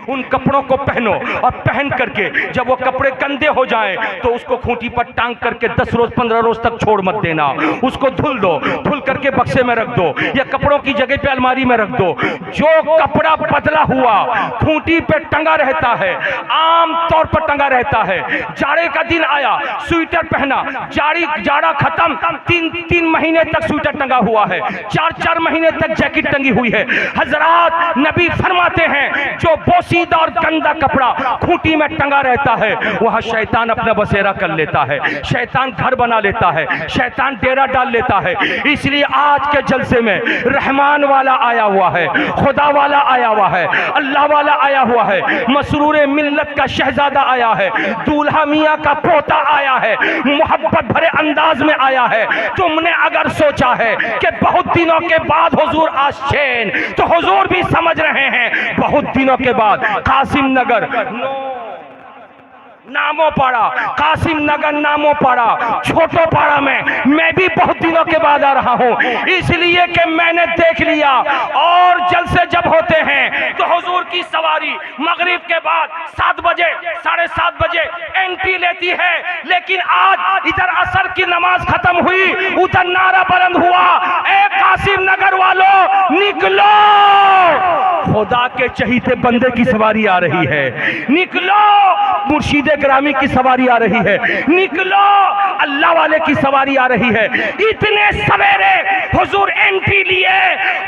उन कपड़ों को पहनो और पहन करके जब वो कपड़े गंदे हो जाएं तो उसको खूंटी पर टांग करके 10 रोज 15 रोज तक छोड़ मत देना। उसको धुल दो, धुल करके बक्से में रख दो या कपड़ों की जगह पे अलमारी में रख दो। जो कपड़ा बदला हुआ खूंटी पे टंगा रहता है, आम तौर पर टंगा रहता है, जाड़े का दिन आया, स्वेटर पहना, जाड़ा खत्म, 3 महीने तक स्वेटर टंगा हुआ है, 4 महीने तक जैकेट टंगी हुई है। हजरात, नबी फरमाते हैं जो बोसीदा और गंदा कपड़ा खूंटी में टंगा रहता है वहां शैतान अपना बसेरा कर लेता है, शैतान घर बना लेता है, शैतान डेरा डाल लेता है। इसलिए आज के जलसे में रहमान वाला आया हुआ है, खुदा वाला आया हुआ है, अल्लाह वाला आया हुआ है, मसरूर मिल्लत का शहजादा आया है, दूल्हा मियाँ का पोता आया है, मोहब्बत भरे अंदाज में आया है। तुमने अगर सोचा है कि बहुत दिनों के बाद हुजूर आशेन, तो हुजूर भी समझ रहे हैं बहुत दिनों के बाद कासिम नगर नामो पाड़ा, कासिम नगर नामो पाड़ा, छोटो पाड़ा में मैं भी बहुत दिनों के बाद आ रहा हूँ, इसलिए कि मैंने देख लिया। और जलसे जब होते हैं तो हुजूर की सवारी मगरिब के बाद 7 बजे 7:30 बजे एंट्री लेती है, लेकिन आज इधर असर की नमाज खत्म हुई, उधर नारा बुलंद हुआ, ए कासिम नगर वालों निकलो, खुदा के चहीते बंदे की सवारी आ रही है, निकलो, मुर्शिदे ग्रामी की सवारी आ रही है, निकलो, अल्लाह वाले की सवारी आ रही है। इतने सवेरे हुजूर एंट्री लिए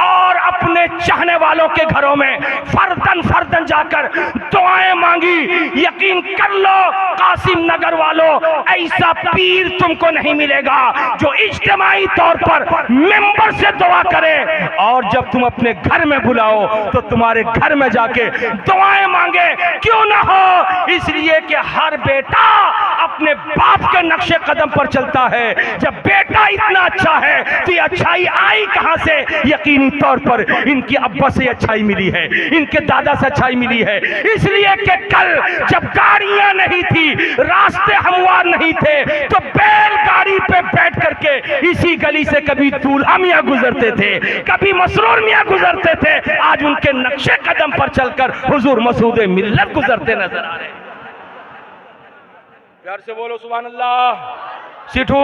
और अपने चाहने वालों के घरों में फर्दन फर्दन जाकर दुआएं मांगी। यकीन कर लो कासिम नगर वालों, ऐसा पीर तुमको नहीं मिलेगा जो इज्तिमाई तौर पर मेंबर से दुआ करे और जब तुम अपने घर में बुलाओ तो तुम्हारे घर में जाके दुआएं मांगे। क्यों ना हो, इसलिए कि हर बेटा अपने बाप के नक्शे कदम पर चलता है। जब बेटा इतना अच्छा है तो ये अच्छाई आई कहां से? यकीनी तौर पर इनकी अब्बा से अच्छाई मिली है, इनके दादा से अच्छाई मिली है। इसलिए कि कल जब गाड़ियां नहीं थी, रास्ते हमवार नहीं थे, तो बैलगाड़ी पे बैठ करके इसी गली से कभी दूल्हा मियां गुजरते थे, कभी मसरूर मियां गुजरते थे। आज उनके नक्शे कदम पर चलकर हुजूर मसूदे मिल्लत गुजरते नजर आ रहे हैं। प्यार से बोलो सुभान अल्लाह। सिठू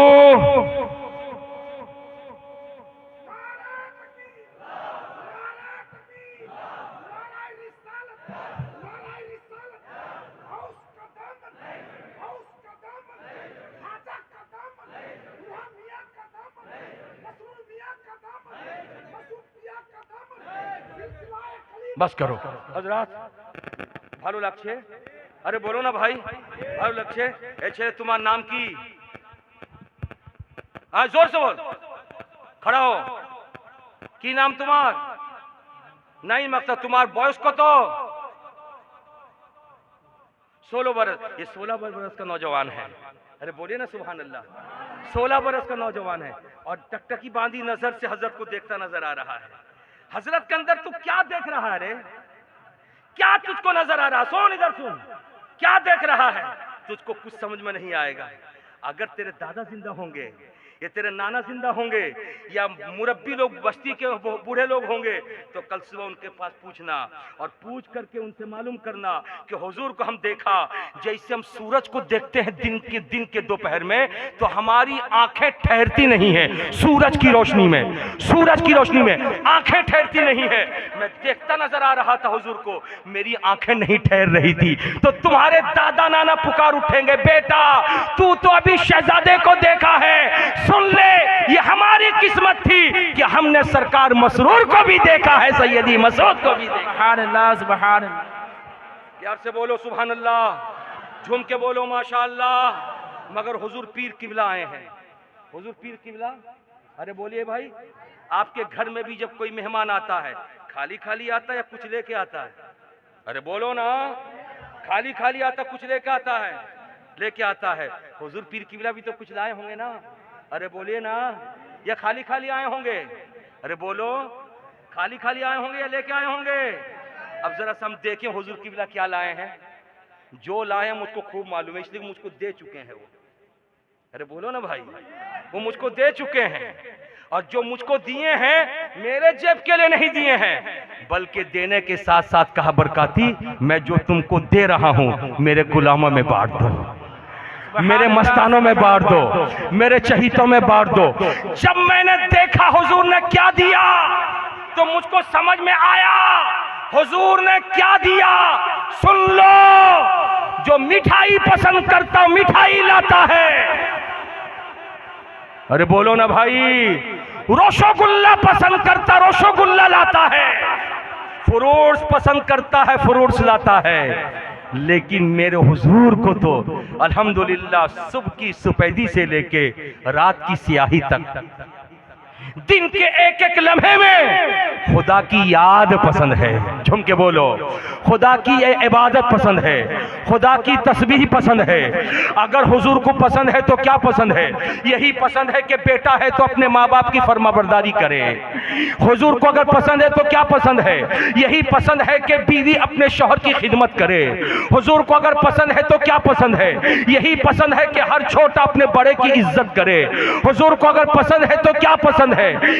बस करो हजरात, ভালো লাগছে? अरे बोलो ना भाई, भालो लगছে? ए छेले तुम्हार नाम की? हाँ जोर से बोल, खड़ा हो। की नाम तुम्हार? नहीं मकसद तुम्हार बयस कत? 16 बरस। ये 16 बरस का नौजवान है। अरे बोलिए ना सुभान अल्लाह। 16 बरस का नौजवान है और टकटकी बांधी नजर से हजरत को देखता नजर आ रहा है। हजरत के अंदर तू क्या देख रहा है रे? क्या तुझको नजर आ रहा? सुन इधर सुन, क्या देख रहा है? तुझको कुछ समझ में नहीं आएगा। अगर तेरे दादा जिंदा होंगे या तेरे नाना जिंदा होंगे या मुरब्बी लोग बस्ती के बूढ़े लोग होंगे तो कल सुबह उनके पास पूछना और पूछ करके उनसे मालूम करना कि हुजूर को हम देखा जैसे हम सूरज को देखते हैं दिन के दोपहर में, तो हमारी आंखें ठहरती नहीं है सूरज की रोशनी में, सूरज की रोशनी में आंखें ठहरती नहीं है। मैं देखता नजर आ रहा था हुजूर को, मेरी आंखें नहीं ठहर रही थी। तो तुम्हारे दादा नाना पुकार उठेंगे, बेटा तू तो अभी शहजादे को देखा है, सुन ले ये हमारी किस्मत थी कि हमने सरकार मसरूर को भी देखा है, सैयदी मसूद को भी देखा। सुभान अल्लाह, सुभान अल्लाह। यार से बोलो सुभान अल्लाह, झूम के बोलो माशाअल्लाह। मगर हुजूर पीर किबला आए हैं, हुजूर पीर किबला। अरे बोलिए भाई, आपके घर में भी जब कोई मेहमान आता है खाली खाली आता है या कुछ लेके आता है? अरे बोलो ना, खाली खाली आता, कुछ लेके आता है? लेके आता है। हुजूर पीर किबला भी तो कुछ लाए होंगे ना? अरे बोलिए ना, या खाली खाली आए होंगे? अरे बोलो, खाली खाली आए होंगे या लेके आए होंगे? अब जरा हम देखें हुजूर किबला क्या लाए हैं। जो लाए हैं मुझको खूब मालूम है, इसलिए मुझको दे चुके हैं वो। अरे बोलो ना भाई, वो मुझको दे चुके हैं। और जो मुझको दिए हैं मेरे जेब के लिए नहीं दिए हैं, बल्कि देने के साथ साथ कहा बरकाती, मैं जो तुमको दे रहा हूं मेरे गुलामों में बांट दो, मेरे मस्तानों में बांट दो, मेरे चहीतों में बांट दो। जब मैंने देखा हुजूर ने क्या दिया तो मुझको समझ में आया हुजूर ने क्या दिया। सुन लो, जो मिठाई पसंद करता मिठाई लाता है। अरे बोलो ना भाई, रसगुल्ला पसंद करता रसगुल्ला लाता है, फ्रूट्स पसंद करता है फ्रूट्स लाता है। लेकिन मेरे हुजूर को तो अल्हम्दुलिल्लाह सुबह की सफेदी से लेके रात की स्याही तक, दिन के एक एक लम्हे में खुदा की याद पसंद है। झूम के बोलो, खुदा की इबादत पसंद है, खुदा की तस्बीह पसंद है। अगर हुजूर को पसंद है तो क्या पसंद है? यही पसंद है कि बेटा है तो अपने माँ बाप की फरमाबरदारी करे। हुजूर को अगर पसंद है तो क्या पसंद है? यही पसंद है कि बीवी अपने शौहर की खिदमत करे। हुजूर को अगर पसंद है तो क्या पसंद है? यही पसंद है कि हर छोटा अपने बड़े की इज्जत करे। हुजूर को अगर पसंद है तो क्या पसंद है?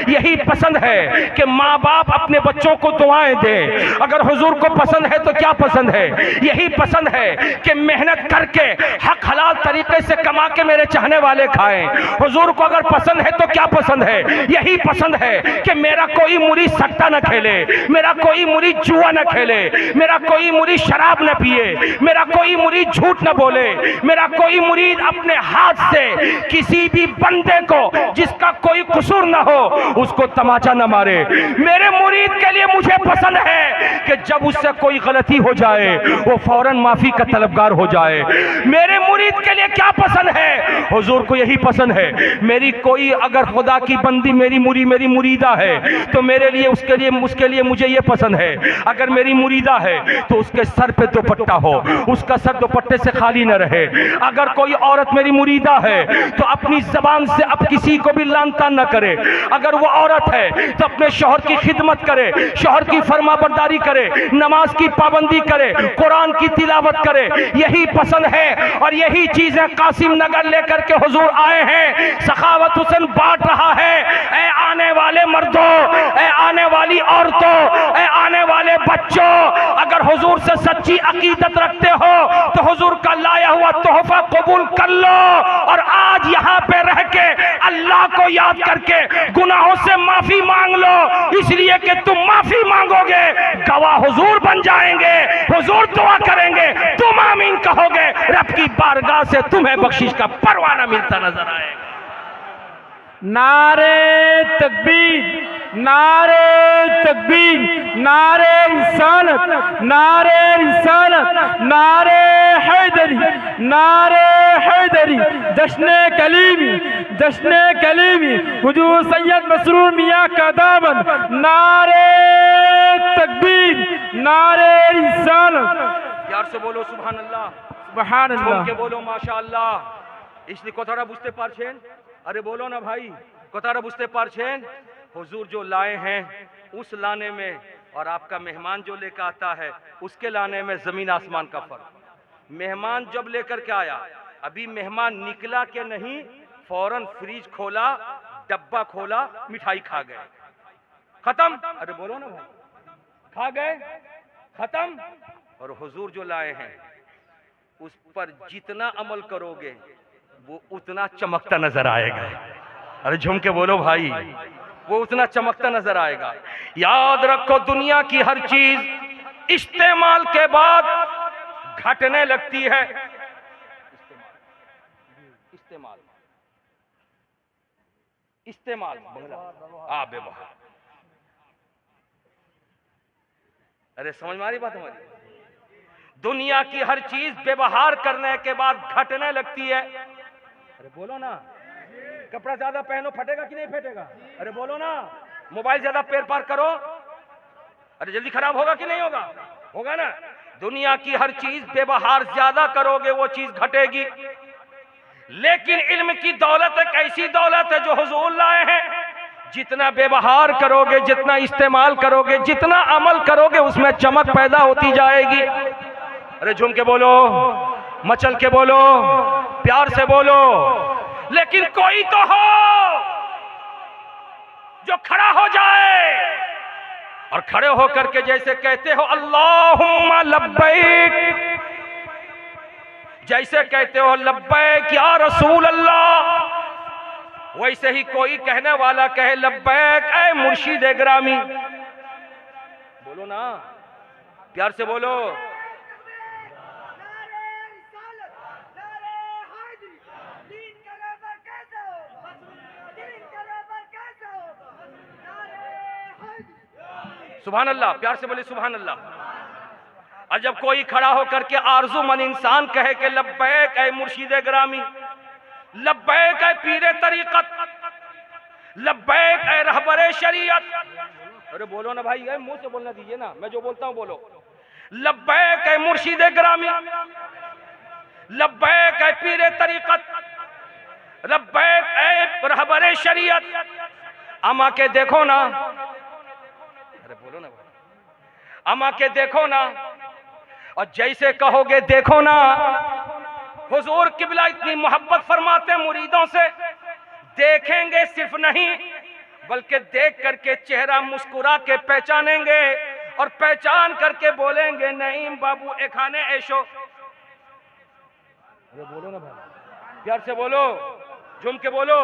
यही पसंद है कि माँ बाप अपने बच्चों को दुआएं दें। अगर हुजूर को पसंद है तो क्या पसंद है? यही पसंद है कि मेहनत करके हक हलाल तरीके से कमा के मेरे चाहने वाले खाएं। हुजूर को अगर पसंद है तो क्या पसंद है? यही पसंद है कि मेरा कोई मुरीद सट्टा न खेले, मेरा कोई मुरीद जुआ न खेले, मेरा कोई मुरीद शराब न पिए, मेरा कोई मुरीद झूठ न बोले, मेरा कोई मुरीद अपने हाथ से किसी भी बंदे को जिसका कोई कसूर न हो उसको तमाचा न मारे। मेरे मुरीद के लिए मुझे पसंद है कि जब उससे कोई गलती हो जाए वो फौरन माफी का तलबगार हो जाए। मेरे मुरीद के लिए क्या पसंद है? हुजूर को यही पसंद है। मेरी कोई अगर खुदा की बंदी मेरी मुरीदा है तो मेरे लिए उसके लिए मुझे ये पसंद है, अगर मेरी मुरीदा है तो उसके सर पे दुपट्टा हो, उसका सर दुपट्टे से खाली न रहे। अगर कोई औरत मेरी मुरीदा है तो अपनी जबान से अब किसी को भी लान तान न करे। अगर वो औरत है तो अपने शौहर की खिदमत करे, शौहर की फरमाबरदारी करे, नमाज की पाबंदी करे, कुरान की तिलावत करे। यही पसंद है और यही चीजें कासिम नगर लेकर के हुजूर आए हैं। सखावत हुसैन बांट रहा है। ऐ आने वाले मर्दों, ऐ आने वाली औरतों, ऐ आने वाले बच्चों, अगर हुजूर से सच्ची अकीदत रखते हो तो हुजूर का लाया हुआ तोहफा कबूल कर लो और आज यहाँ पे रह के अल्लाह को याद करके गुनाहों से माफी मांग लो। इसलिए कि तुम माफी मांगोगे गवाह हुजूर बन जाएंगे, हुजूर दुआ करेंगे, तुम आमीन कहोगे, रब की बारगाह से तुम्हें बख्शिश का परवाना मिलता नजर आएगा। नारे तकबीर, नारे तकबीर, नारे रिसालत, नारे रिसालत, नारे हैदरी, नारे हैदरी, जश्ने कलीमी, जश्ने कलीमी, हुजूर सैयद मसरूर मियाँ का दामन। नारे तकबीर, नारे रिसालत। प्यार से बोलो सुभान अल्लाह, सुभान अल्लाह के बोलो माशाअल्लाह। इसलिए कोतारा बुझते पारछेन, अरे बोलो ना भाई, कोतारा बुझते पारछेन। हुजूर जो लाए हैं उस लाने में और आपका मेहमान जो लेकर आता है उसके लाने में जमीन आसमान का फर्क। मेहमान जब लेकर के आया, अभी मेहमान निकला के नहीं, फौरन फ्रिज खोला, डब्बा खोला, मिठाई खा गए, खत्म। अरे बोलो ना भाई, खा गए, खत्म। और हुजूर जो लाए हैं उस पर जितना अमल करोगे वो उतना चमकता नजर आएगा। अरे झूम के बोलो भाई, वो उतना चमकता नजर आएगा। याद रखो, दुनिया की हर चीज इस्तेमाल के बाद घटने लगती है। इस्तेमाल इस्तेमाल व्यवहार। अरे समझ में आ रही बात हमारी? दुनिया की हर चीज व्यवहार करने के बाद घटने लगती है। अरे बोलो ना, कपड़ा ज्यादा पहनो फटेगा कि नहीं फटेगा? अरे बोलो ना, मोबाइल ज्यादा पैर पार करो, अरे जल्दी खराब होगा कि नहीं होगा? होगा ना। दुनिया की हर चीज व्यवहार ज्यादा करोगे वो चीज घटेगी। लेकिन इल्म की दौलत एक ऐसी दौलत है जो हुजूर लाए हैं। जितना व्यवहार करोगे, जितना इस्तेमाल करोगे, जितना अमल करोगे, उसमें चमक पैदा होती जाएगी। अरे झूम के बोलो, मचल के बोलो, प्यार से बोलो। लेकिन कोई तो हो जो खड़ा हो जाए और खड़े होकर के जैसे कहते हो अल्लाहुम्मा लब्बैक, जैसे कहते हो लब्बैक या रसूल अल्लाह, वैसे ही कोई कहने वाला कहे लब्बैक ऐ मुर्शिद ग्रामी। बोलो ना, प्यार से बोलो। सुभान अल्लाह, प्यार से बोले सुभान अल्लाह। और जब कोई खड़ा होकर के आरज़ूमंद इंसान कहे कि लब्बैक ऐ मुर्शिद ग्रामी, लब्बैक ऐ पीरे तरीक़त, लब्बैक ऐ रहबरे शरीयत। अरे बोलो ना भाई, मुंह से बोलना दीजिए ना, मैं जो बोलता हूं बोलो। लब्बैक ऐ मुर्शिद ग्रामी, लब्बैक ऐ पीरे तरीक़त, लब्बैक ऐ रहबरे शरीयत। अमा के देखो ना, अरे बोलो ना भाई, अमा के देखो ना, और जैसे कहोगे देखो ना। हुजूर किबला इतनी मोहब्बत फरमाते मुरीदों से, देखेंगे सिर्फ नहीं बल्कि देख करके चेहरा मुस्कुरा के पहचानेंगे और पहचान करके बोलेंगे नहीं बाबू ए खाने ऐशो। अरे बोलो ना भाई, प्यार से बोलो, झूम के बोलो।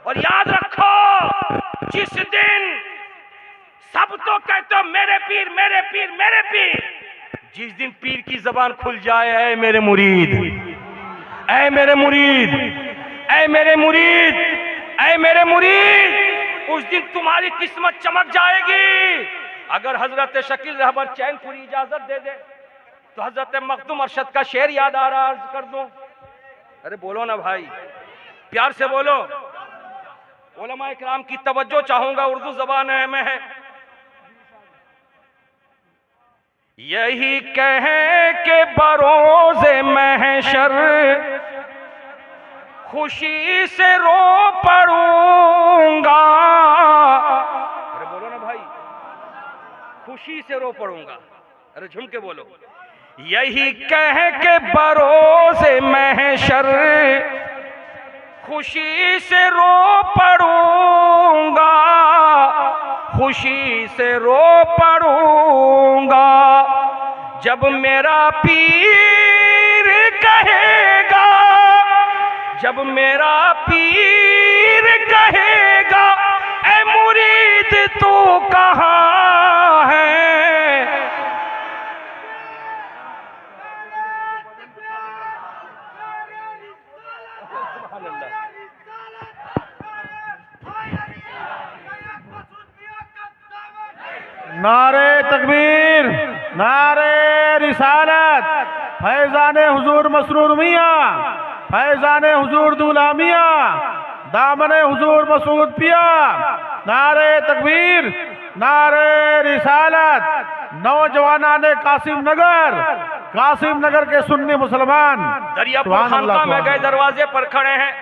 और याद रखो, जिस दिन सब तो कहते हो मेरे पीर मेरे पीर मेरे पीर, जिस दिन पीर की जबान खुल जाए ऐ मेरे मुरीद, ऐ मेरे मुरीद, ऐ मेरे मुरीद, ऐ मेरे मुरीद, उस दिन तुम्हारी किस्मत चमक जाएगी। अगर हजरत शकील रहबर चैनपुरी इजाजत दे दे तो हजरत मखदूम अरशद का शेर याद आ रहा, अर्ज कर दूं। अरे बोलो ना भाई, प्यार से बोलो। उलमा इकराम की तवज्जो चाहूंगा, उर्दू जबान में है। यही कहे के बरोज़े महशर खुशी से रो पड़ूंगा। अरे बोलो ना भाई, खुशी से रो पड़ूंगा। अरे झूम के बोलो। यही कह के बरोज़े महशर खुशी से रो पड़ूंगा, खुशी से रो पड़ूंगा। जब मेरा पीर कहेगा, जब मेरा पीर कहेगा ऐ मुरीद तू कहाँ है। नारे तकबीर, नारे रिसालत, फैज़ाने हुजूर मसरूर मियाँ, फैज़ाने हुजूर दूल्हा मियाँ, दामने हुजूर मसूद पिया। नारे तकबीर, नारे रिसालत। नौजवानाने कासिम नगर के सुन्नी मुसलमान दरियापुर खानका में गए दरवाजे पर खड़े हैं,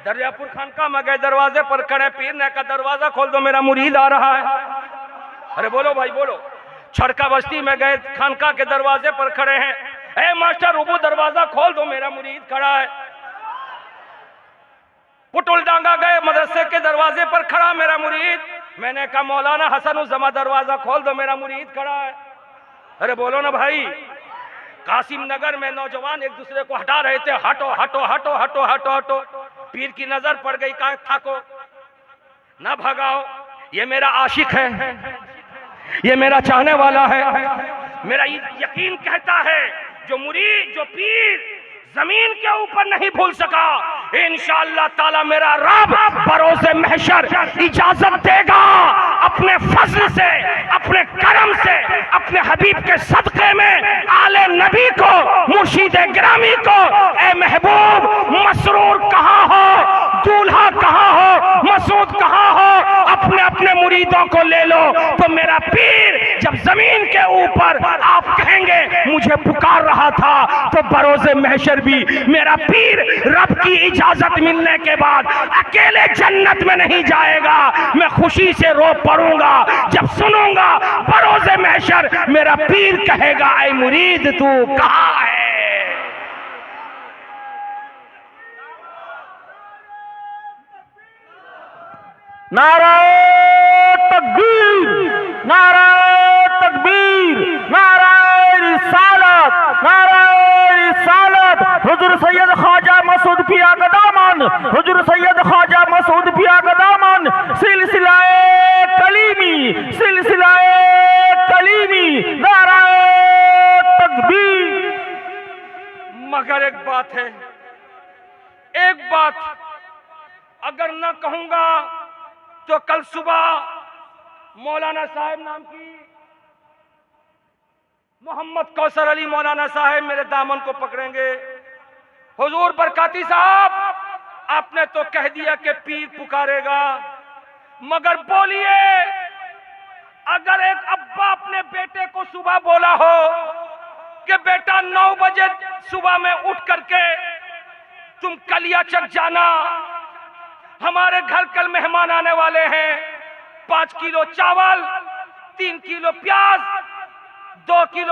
दरियापुर खानका में गए दरवाजे पर खड़े, पीर ने का दरवाजा खोल दो मेरा मुरीद आ रहा है। अरे बोलो भाई बोलो। छड़का बस्ती में गए खानका के दरवाजे पर खड़े हैं, ए मास्टर रुबू दरवाजा खोल दो मेरा मुरीद खड़ा है। पुटुल डांगा गए मदरसे के दरवाजे पर खड़ा मेरा मुरीद, मैंने कहा मौलाना हसन उज़्ज़मा दरवाजा खोल दो मेरा मुरीद खड़ा है। अरे बोलो ना भाई। कासिम नगर में नौजवान एक दूसरे को हटा रहे थे, हटो हटो हटो हटो हटो हटो। पीर की नजर पड़ गई, कहा थाको ना भगाओ, ये मेरा आशिक है, ये मेरा चाहने वाला है। मेरा यकीन कहता है जो मुरीद जो पीर जमीन के ऊपर नहीं भूल सका, इंशाअल्लाह ताला मेरा रब बरोज़े महशर इजाजत देगा अपने फजल से, अपने करम से, अपने हबीब के सदक़े में आले नबी को, मुर्शिद ग्रामी को, ए महबूब मसरूर कहाँ हो, दूल्हा कहाँ हो, मसूद कहाँ हो, अपने अपने मुरीदों को ले लो। तो मेरा पीर जब जमीन के ऊपर आप कहेंगे मुझे पुकार रहा था, तो बरोज़े महशर भी मेरा पीर रब की इजाजत मिलने के बाद अकेले जन्नत में नहीं जाएगा, मैं खुशी से रो पड़ूंगा जब सुनूंगा बरोज़े महशर मेरा पीर कहेगा ऐ मुरीद तू कहाँ है। नारे नारे रिसालत हुजूर सैयद ख्वाजा मसूद पिया का दामन, हुजूर सैयद ख्वाजा मसूद पिया का दामन, सिलसिलाए कलीमी, सिलसिलाए कलीमी, नारे तकबीर। मगर एक बात है, एक बात अगर न कहूंगा तो कल सुबह मौलाना साहब नाम की मोहम्मद कौसर अली मौलाना साहब मेरे दामन को पकड़ेंगे। हुजूर बरकाती साहब, आपने तो कह दिया कि पीर पुकारेगा, मगर बोलिए, अगर एक अब्बा अपने बेटे को सुबह बोला हो कि बेटा 9 बजे सुबह में उठ करके तुम कलियाचक जाना, हमारे घर कल मेहमान आने वाले हैं, 5 किलो चावल, 3 किलो प्याज, 2 किलो